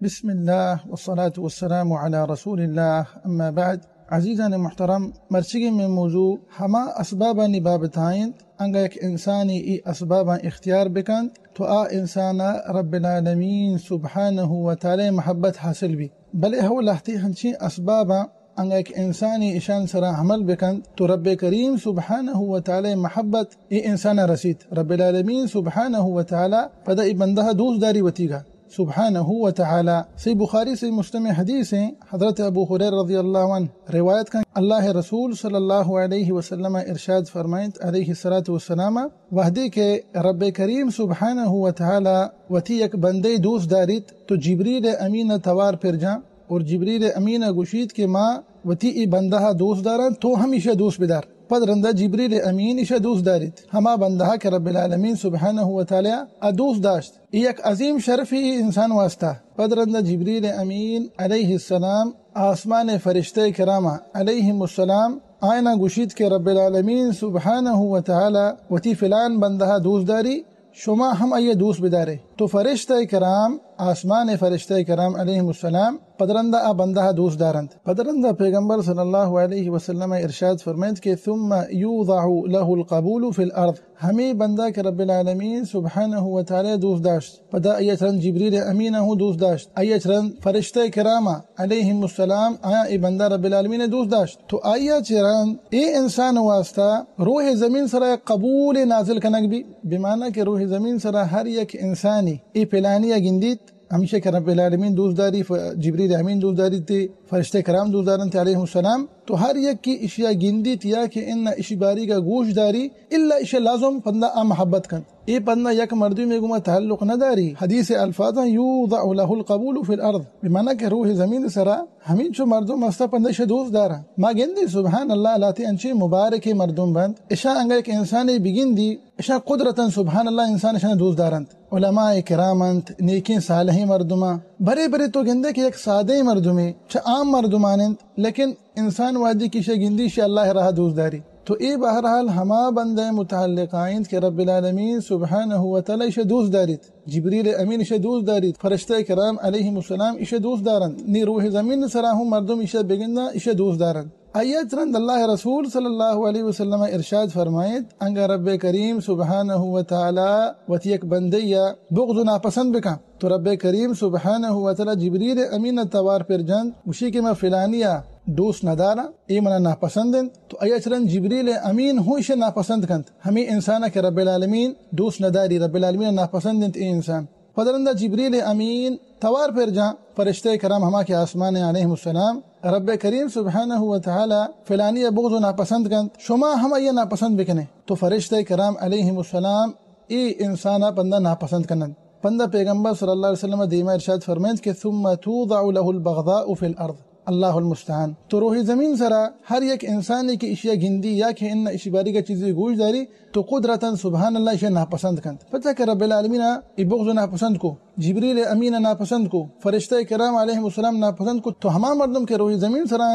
بسم الله والصلاة والسلام على رسول الله اما بعد. عزیزان محترم، مرچگی میں موضوع ہما اسبابا نبابتائیں انگا ایک انسانی ای اسبابا اختیار بکند تو انسانا رب العالمین سبحانہ و تعالی محبت حاصل بھی بلے ہو لہتی ہنچی اسبابا انگا ایک انسانی اشان سرا عمل بکند تو رب کریم سبحانہ و تعالی محبت ای انسانا رسید. رب العالمین سبحانہ و تعالی پدا ای بندہ دوست داری وتی گا سبحانہ و تعالی. سی بخاری سے مسلم حدیث ہیں، حضرت ابو ہریرہ رضی اللہ عنہ روایت کا اللہ رسول صلی اللہ علیہ وسلم ارشاد فرمائیں علیہ الصلاۃ والسلام وحدی کے رب کریم سبحانہ و تعالی وتی یک بندے دوست دارید تو جبریل امین توار پر جاں اور جبریل امین گوشید کے ماں وتی ای بندہ دوست دارن تو ہمیشہ دوست بدار. پدرندہ جبریل امین اسے دوست دارید ہما بندہ کہ رب العالمین سبحانہ و تعالی دوست داشت. ایک عظیم شرفی انسان واسطہ پدرندہ جبریل امین علیہ السلام آسمان فرشتے کرامہ علیہم السلام آئینہ گوشید کے رب العالمین سبحانہ و تعالی وتی فلان بندہ دوست داری شما ہم آئیے دوست بدارے تو فرشتہ کرام آسمان فرشتہ کرام علیہم السلام پدرندہ بندہ دوست دارند. پدرندہ پیغمبر صلی اللہ علیہ وسلم ارشاد فرمائند کہ ثم یوضع له القبول فی الارض ہمیں بندہ کے رب العالمین سبحانہ و تعالی دوست داشت پدا ایچرن جبریل امینہ دوست داشت ایچرن فرشتہ کرامہ علیہم السلام آیا ای بندہ رب العالمین دوست داشت تو آیا چرن ای انسان واسطہ روح زمین سرا قبول نازل کنک بھی بمعنی کہ روح زمین سرا ہر یک انسانی ای پلانیہ گندیت ہمیشہ کہ رب العالمین دوست داری جبریل امین دوست داری تھی فرشتہ کرام دوست دارن تھے علیہم السلام تو ہر یک کی اشیاء گندی تیا کہ ان اشی باری کا گوش داری الا اشیاء لازم پندہ محبت کن ای پندہ یک مردی میں گما تعلق نہ داری. حدیث الفاظ یوضع له القبول فی الارض بمعنی کہ روح زمین سرا ہمیں چو مردم استا پندہ ش دوست دارا ما گندی سبحان اللہ لاتی انچے مبارک مردم بند اشا انگا ایک انسان بگندی اشا قدرتا سبحان اللہ انسان اشا دوست دارند علماء کرامند نیکین صالحی مردمہ بڑے بڑے تو گندے کہ ایک سادے مردمی چھ عام مردمانند لیکن انسان وادی کی شے گندی شے اللہ راہ دوست داری تو ای بہرحال ہما بندے متعلقائند کہ رب العالمین سبحانہ و تعالی اسے دوست دارید جبریل امین اسے دوست دارید فرشتہ کرام علیہم السلام اسے دوست دارند نی روح زمین سراہم مردم اسے بگندہ اسے دوست دارند. آیت رند اللہ رسول صلی اللہ علیہ وسلم ارشاد فرمائید انگا رب کریم سبحانہ و تعالی وتی ایک بندیہ بغض ناپسند بکا تو رب کریم سبحانہ و تعالی جبریل امین توار پر جند اسی کے میں فلانیہ دوست ندارا ای منا ناپسندن تو آیت رند جبریل امین ہو اسے ناپسند کند ہمیں انسانہ کہ رب العالمین دوست نداری رب العالمین ناپسندن ای انسان پدرندہ جبریل امین توار پر جاں فرشتے کرام ہما کے آسمان علیہم السلام رب کریم سبحانہ و تعالی فلانی بغض و ناپسند کند شما ہم یہ ناپسند بکنے تو فرشتے کرام علیہم السلام ای انسانا پندہ ناپسند کنند پندہ پیغمبر صلی اللہ علیہ وسلم دیما ارشاد فرمائند کہ ثم توضع له البغضاء فی الارض اللہ المستعان تو روح زمین سرا ہر یک انسانی کی اشیاء گندی یا کہ ان اشباری کا چیزیں گوش داری تو قدرتا سبحان اللہ اسے ناپسند کند پتہ کہ رب العالمین ای بغض ناپسند کو جبریل امین ناپسند کو فرشتہ کرام علیہم السلام ناپسند کو تو ہما مردم کے روح زمین سرا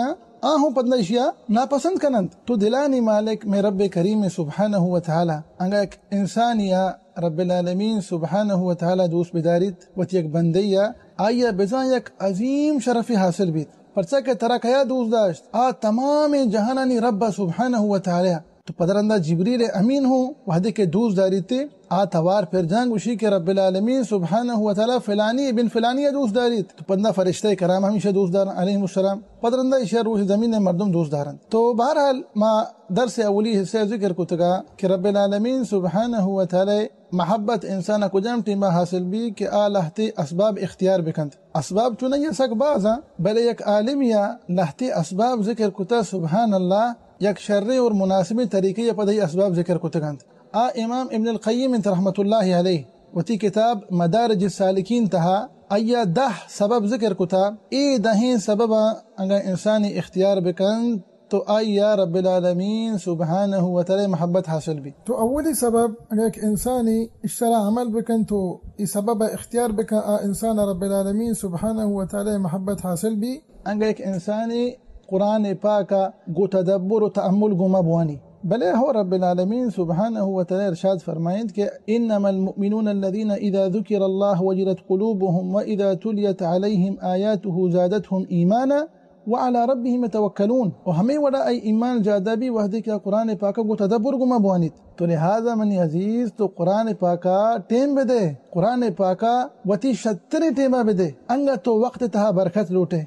آہوں پندہ اشیاء ناپسند کنند تو دلانی مالک میں رب کریم سبحانہ و تعالی انگا ایک انسانیہ رب العالمین سبحانہ و تعالی دوست بدارید وتی ایک بندیہ آئیہ بزان یک عظیم شرفی حاصل بیت پرچہ کہ ترا کیا دوست داشت تمام جہانانی رب سبحانہ و تعالی تو پدرندہ جبریل امین ہوں وحدے کے دوست داری تھے توار پھر جنگ اسی کے رب العالمین سبحانہ و تعالی فلانی بن فلانی دوست داری تو پندہ فرشتہ کرام ہمیشہ دوست دارن علیہم السلام پدرندہ اشیاء روح زمین مردم دوست دارن. تو بہرحال ما درس اولی حصہ ذکر کو تگا کہ رب العالمین سبحانہ و تعالی محبت انسان کو جام ٹیمہ حاصل بھی کہ لہتی اسباب اختیار بکند اسباب تو نہیں سک بازا بلے یک عالمیہ لہتی اسباب ذکر کتا سبحان اللہ یک شرع اور مناسب طریقے پدہی اسباب ذکر کتگند. امام ابن القیم رحمت اللہ علیہ وتی کتاب مدارج السالکین تہا ایا 10 سبب ذکر کتا ای دہیں سبب انگا انسانی اختیار بکند تو آیا رب العالمین سبحانہ و تعالی محبت حاصل بھی. تو اولی سبب اگر ایک انسانی اشترا عمل بکن تو ای سبب اختیار بکن انسان رب العالمین سبحانہ و تعالی محبت حاصل بھی اگر ایک انسانی قرآن پاکا گو تدبر و تأمل گو مبوانی بلے ہو رب العالمین سبحانہ وتعالی ارشاد فرمائند کہ انما المؤمنون الذين اذا ذکر اللہ وجلت قلوبهم واذا تلیت علیہم آیاته زادتهم ایمانا وعلى ربهم يتوکلون. اور ہمیں وڑا ای ایمان زیادہ بھی وحدی کیا قرآن پاکا کو تدبر گما بوانیت. تو لہذا منی عزیز تو قرآن پاکا ٹیم بدے، قرآن پاکا وتی شتری ٹیمہ بدے، انگا تو وقت تہا برکت لوٹے،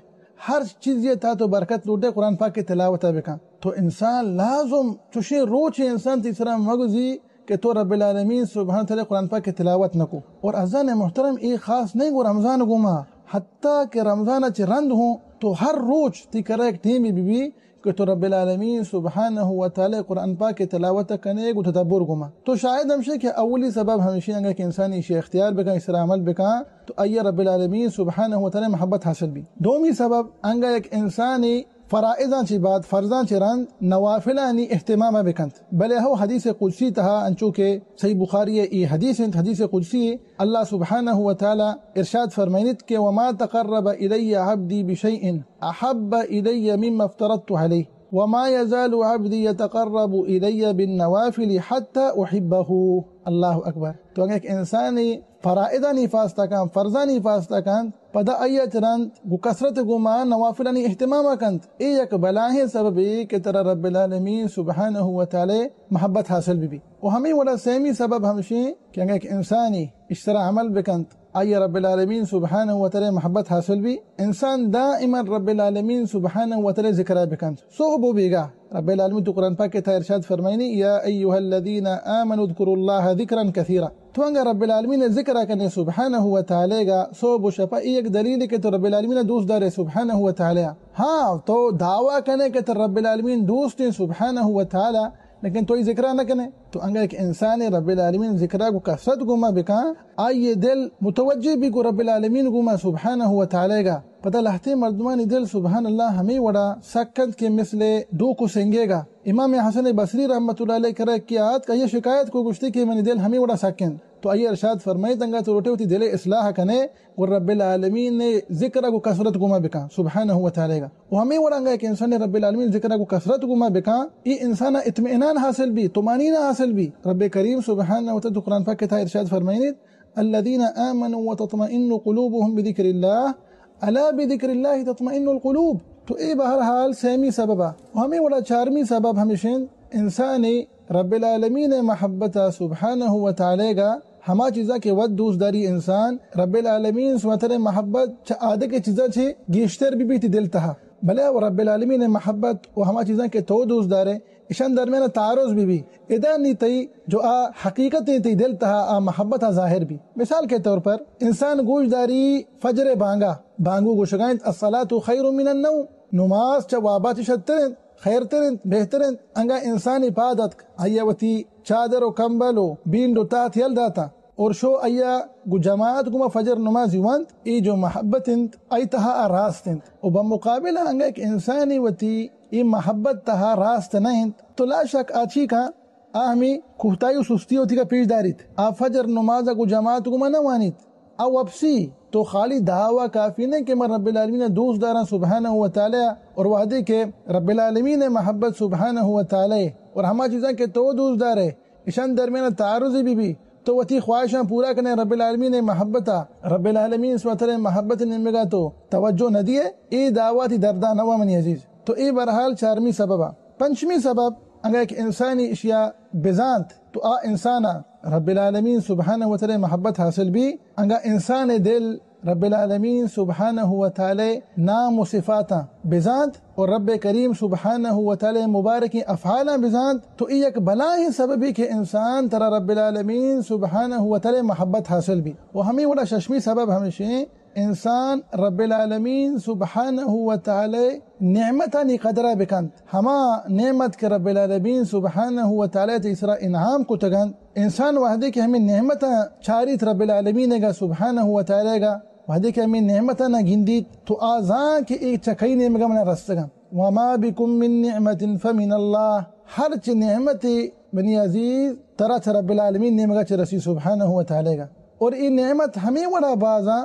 ہر چیز یہ تھا تو برکت لوٹے قرآن پاک کے تلاوتہ بکا. تو انسان لازم چوشے روچے انسان تیسرا مغزی کہ تو رب العالمین سبحانہ تعالی قرآن پاک کے تلاوت نکو. اور اذان محترم ایک خاص نہیں گو رمضان گوما، حتیٰ کہ رمضان اچھے رند ہوں تو ہر روز تی کرا ایک ٹیمی بھی کہ تو رب العالمین سبحانہ وتعالی قرآن پاک کے تلاوت کرنے کو تدبر گما. تو شاید ہمشہ کہ اولی سبب ہمیشہ انگا کہ انسانی اشیاء اختیار بکا، اس طرح عمل بکا تو ای رب العالمین سبحانہ وتعالی محبت حاصل بھی. دومی سبب انگا ایک انسانی فرائضاں چی بات فرضاں چی رند نوافلانی اہتمام بکند. بلے ہو حدیث قدسی تہا انچو کہ صحیح بخاری ای حدیث قدسی اللہ سبحانہ وتعالی ارشاد فرمائنت کہ وما تقرب الی عبدی بشیء احب الی مما افترضت علیہ وما يزال عبدی یتقرب الی بالنوافل حتی احبہ. اللہ اکبر. تو اگر ایک انسانی فرائضانی فاستہ کن فرضانی فاستہ کن پدا ایت رند گو کثرت گما نوافلانی اہتمام کند ای یک بلاہ سببی کہ ترى رب العالمین سبحانہ وتعالی محبت حاصل بھی. و ہمیں وڑا سیمی سبب ہمشی کہ اگر ایک انسانی اس طرح عمل بکند آئی رب العالمین سبحانہ وتعالی محبت حاصل بھی، انسان دائما رب العالمین سبحانہ وتعالی ذکرہ بکند صحبو بیگا. رب العالمین تو قرآن پاک کے تھا ارشاد فرمائنی یا ایوہ الذین آمنوا اذکروا اللہ ذکرا کثیرا. تو انگا رب العالمین ذکرہ کرنے سبحانہ وتعالی گا صحب و شفا ایک دلیل کہ تو رب العالمین دوست دارے سبحانہ وتعالی. ہاں تو دعویٰ کرنے کہ تو رب العالمین دوست ہیں سبحانہ وتعالی لیکن تو ذکرہ نہ کنے. تو انگا ایک انسان رب العالمین ذکرہ کو کثرت گما بکا آئیے دل متوجہ بھی کو رب العالمین گما سبحانہ وتعالی گا. پتہ لہتے مردمانی دل سبحان اللہ ہمیں وڑا سکند کے مثل دو کو سنگے گا. امام حسن بصری رحمۃ اللہ علیہ کرے کی آیت کا یہ شکایت کو گشتی کہ منی دل ہمیں وڑا سکند. تو آئیے ارشاد فرمائی تنگا تو روٹے ہوتی دل اصلاح کنے اور رب العالمین نے ذکرہ کو کثرت گما بکا سبحانہ وتعالی گا. وہ ہمیں وڑا گا کہ انسان رب العالمین ذکرہ کو کثرت گما بکا یہ انسان اطمئنان حاصل بھی طمانینہ حاصل بھی. رب کریم سبحانہ وتعالی قرآن پاک کے تھا ارشاد فرمائنی الذین آمنوا وتطمئن قلوبهم بذکر اللہ الا بذکر اللہ تطمئن القلوب. تو اے بہرحال سیمی سبب ہمیں وڑا چارمی سبب ہمیشن انسانی رب العالمین محبت سبحانہ وتعالی گا ہما چیزا کے ود دوست داری انسان رب العالمین سبحانہ محبت آدھے کے چیزا چھے گیشتر بھی تی دل تہا. بلے رب العالمین محبت و ہما چیزاں کے تو دوست دارے اشان درمیان تعارض بھی ادا نہیں تی جو حقیقت تی دل تہا محبت ظاہر بھی. مثال کے طور پر انسان گوش داری فجر بانگو گوشگائیں الصلاة خیر من النوم نماز چوابات شترین خیر ترین بہترین انگا انسان عبادت ایوتی چادر و کمبل و بین تات یل داتا اور شو ایا گو جماعت گما فجر نمازی وانت ای جو محبت انت ای تہا راست انت. و بمقابل انگا ایک انسانی وتی ای محبت تہا راست نہیں تو لا شک آچی کا آہمی کوہتائی و سستی ہوتی کا پیش داریت آ فجر نماز گو جماعت گما نوانیت او ابسی تو خالی دعویٰ کافی نہیں کہ میں رب العالمین دوست دارا سبحانہ وتعالی اور وحدی کے رب العالمین محبت سبحانہ وتعالی اور ہما چیزاں کے تو دوست دارے اشان درمیان تعارضی بھی تو وتی خواہشاں پورا کرنے رب العالمین محبتا رب العالمین سبحانہ محبت نمگا تو توجہ نہ دیے ای دعواتی دردان ہوا منی عزیز. تو ای برحال چارمی سبب. پنچمی سبب اگر ایک انسانی اشیاء بزانت تو انسانا رب العالمین سبحانہ وتعالی محبت حاصل بھی انگا انسان دل رب العالمین سبحانہ وتعالی نام و صفاتا بزانت اور رب کریم سبحانہ وتعالی مبارکی افعالا بزانت تو ایک بلائی سببی کہ انسان ترى رب العالمین سبحانہ وتعالی محبت حاصل بھی. وہ ہمیں وڑا ششمی سبب ہمیشہ انسان رب العالمین سبحانہ وتعالی نعمتانی قدرہ بکند ہما نعمت کے رب العالمین سبحانہ وتعالی تیسرا انعام کو تگند انسان وحدی کہ ہمیں نعمتا چاریت رب العالمین گا سبحانہ وتعالی گا وحدی کہ ہمیں نعمتا نہ گندیت تو آزان کے ایک چکئی نعمگا منہ رستگا وما بکم من نعمت فمن اللہ ہر چی نعمتی بنی عزیز طرح رب العالمین نعمگا چی رسی سبحانہ وتعالی گا. اور یہ نعمت ہمیں وڑا بازا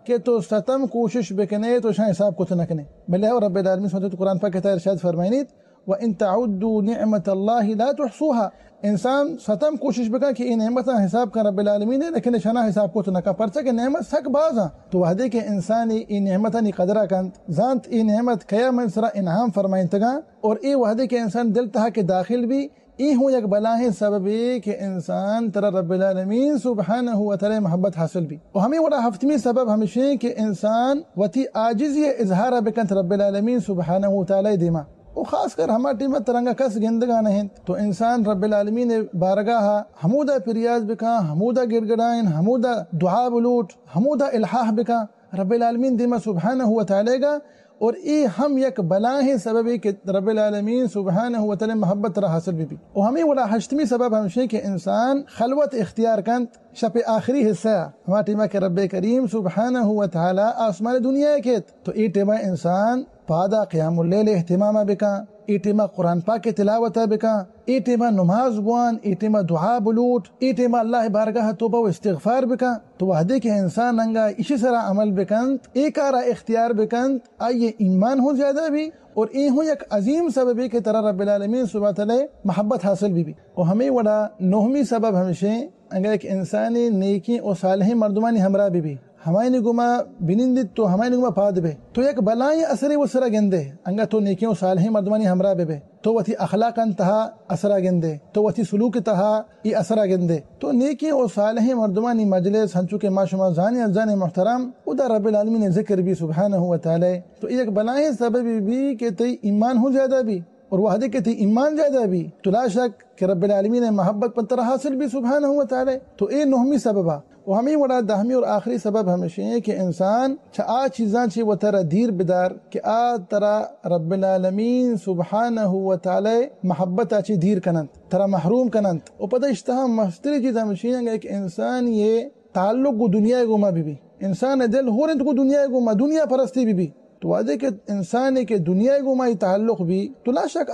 کہ تو ستم کوشش بکنے تو شاہ حساب کو تنکنے بلے رب العالمین سبحانہ قرآن پاک کہتا ہے ارشاد فرمائنیت وَإِن تَعُدُّوا نِعْمَةَ اللَّهِ لَا تُحْصُوهَا. انسان ستم کوشش بکا کہ یہ نعمت حساب کا رب العالمین ہے لیکن شنا حساب کو تو نہ کا پرچہ کہ نعمت سک بازا تو وحدے کے انسانی ای نعمت نی قدرہ کند زانت ای نعمت کیا من سرا انعام فرمائن تگا اور ای وحدے کے انسان دل تہا کے داخل بھی ای ہوں یک بلاہ سببی کہ انسان ترى رب العالمین سبحانہ وتعالی محبت حاصل بھی. اور ہمیں وڑا ہفتمی سبب ہمیشہ کہ انسان وتی عاجزی اظہار بکنت رب العالمین سبحانہ وتعالی دیما و خاص کر ہما ٹیمہ ترنگا کس گندگانا ہیں تو انسان رب العالمین بارگاہ حمودہ پریاز بکا حمودہ گرگڑائن حمودہ دعا بلوٹ حمودہ الحاح بکا رب العالمین دیما سبحانہ وتعالی گا. اور ای ہم یک بلاہ سببی کہ رب العالمین سبحانہ وتعالی محبت را حاصل بھی. اور ہمیں وڑا ہشتمی سبب ہمشہ کہ انسان خلوت اختیار کنت شب آخری حصہ ہما ٹیمہ کہ رب کریم سبحانہ وتعالی آسمان دنیا کیت تو ای ٹیمہ انسان پادا قیام اللیل اہتمامہ بکا ای ٹیمہ قرآن پاک کے تلاوتہ بکا ای ٹیمہ نماز بوان ای ٹیمہ دعا بلوٹ ای ٹیمہ اللہ بارگاہ توبہ و استغفار بکا تو وحدے کے انسان انگا اسی سرا عمل بکنت ایک آرہ اختیار بکنت آئیے ایمان ہو زیادہ بھی اور ای ہوں یک عظیم سبب ہے کہ ترى رب العالمین سبحانہ وتعالی محبت حاصل بھی. اور ہمیں وڑا نوہمی سبب ہمیشہ انگا ایک انسانی نیکی اور صالحی مردمانی ہمراہ بھی ہمائی نگما بنندت تو ہمائی نگما پاد بے تو یک بلائی اثری و سرا گندے انگا تو نیکیوں صالحی مردمانی ہمراہ بے تو وتی اخلاقا تہا اثرا گندے تو وتی سلوک تہا ای اثرا گندے تو نیکی و صالحی مردمانی مجلس ہنچو کے ما شما زانی ازانی محترم ادا رب العالمین ذکر بھی سبحانہ وتعالی تو ایک بلائی سبب بھی کہ تی ایمان ہو زیادہ بھی اور وحدے کے تی ایمان زیادہ بھی تو لا شک کہ رب العالمین محبت پر حاصل بھی سبحانہ وتعالی تو اے نوہمی سببہ. و ہمیں وڑا دہمی اور آخری سبب ہمیشہ ہے کہ انسان چھا آ چیزاں چھے و ترہ دیر بدار کہ آ ترہ رب العالمین سبحانہ وتعالی محبت آچے دیر کنند ترہ محروم کنند و پتہ اشتہا مستری چیز ہمیشہ ہے کہ انسان یہ تعلق کو دنیا گوما بھی انسان دل ہو رہے تو کو دنیا گوما دنیا پرستی بھی تو واضح کہ انسان کے دنیا گومائی تعلق بھی تو لا شک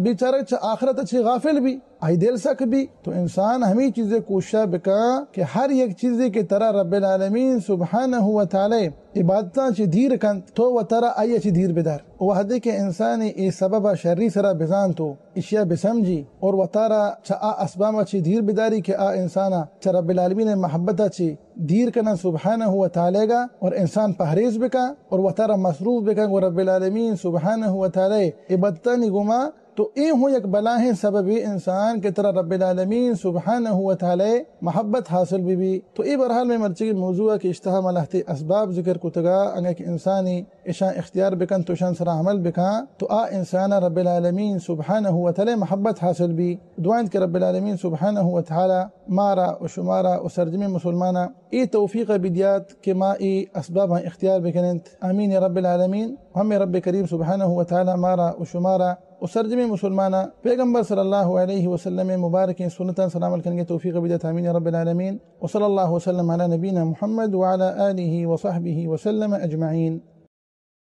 بیچارہ چھا آخرت چھے غافل بھی آئی دل سک بھی تو انسان ہمیں چیزیں کوشش بکا کہ ہر ایک چیزیں کے طرح رب العالمین سبحانہ وتعالی عبادتاں چی دیر کن تو و طرح آئیے چی دیر بدار وحدے کے انسان ای سبب شرری سرا بزان تو اشیاء بسمجی اور و طرح چھا اسباب چی دیر بداری کہ انسانا چھا رب العالمین محبتہ چی دیر کنا سبحانہ وتعالی گا اور انسان پہریز بکا اور و طرح مصروف بکا اور رب العالمین سبحانہ وتعالی عبادتاں نگما تو اے ہوں یک بلاہ سبب انسان کے طرح رب العالمین سبحانہ وتعالی محبت حاصل بھی. تو ای برحال میں مرچی موضوع کہ اشتہا ملہتی اسباب ذکر کو تگا انگا کہ انسانی اشان اختیار بکن تو شان سرا عمل بکن تو انسان رب العالمین سبحانہ وتعالی محبت حاصل بھی. دعائیں کہ رب العالمین سبحانہ وتعالی مارا و شمارا و سرجمی مسلمانا ای توفیق بدیات کہ ما ای اسباب اختیار بکنند آمین یا رب العالمین. ہم رب کریم سبحانہ وتعالی مارا و شمارا و سرجمی مسلمانہ پیغمبر صلی اللہ علیہ وسلم مبارک سنتاً سلام علیہ توفیق بدیات آمین یا رب العالمین. وصلی اللہ وسلم علی نبینا محمد وعلی آلہ وصحبہ وسلم اجمعین.